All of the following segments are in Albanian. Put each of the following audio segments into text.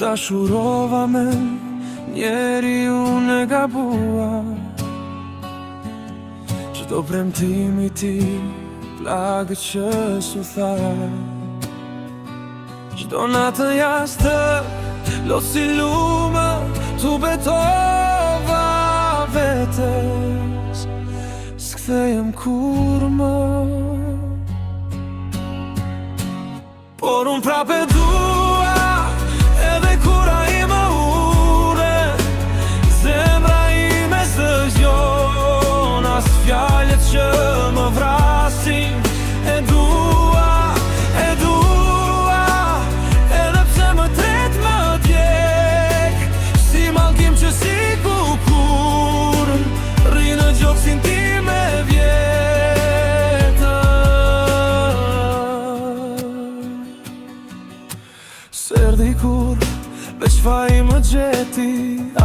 dashurova me njeri unë e gabua. Çdo premtimi ti plagë që su tha. Çdo natë jashtë lot si lume tu betova vetes. S'kthejem kur më, por unë prape dua, edhe kura i më ure. Zemra ime s'dëgjon as fjallet që më vrasin. E dua, edhe pse më tret më djek. Si mallkim që si kukur, rri në gjoksin tim e s'erdi kur, veç faji më gjeti.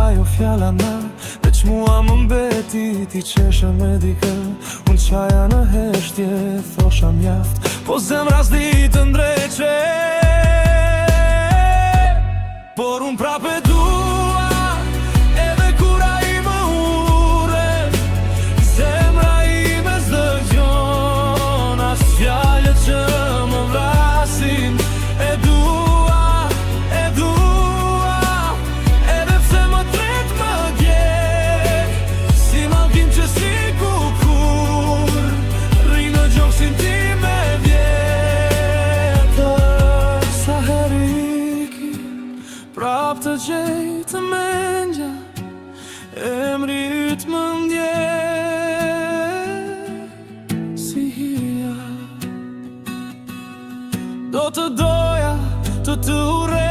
Ajo fjalla na, veç mua më mbeti. Ti qeshe me dikë, unë qaja në heshtje. Thosha mjaft, po zemra s'di të ndreqe. Por unë prape dua, edhe kura i më ure. Zemra ime s'dëgjon as fjallet që më vrasin. E dua, edhe pse më tret më djek. Si mallkim që si kukur, rri në gjoksin tim e vjetër. Sa herë iki, prap të gjej të mendja. Emri yt më ndjek si hija. Do të doja të urrej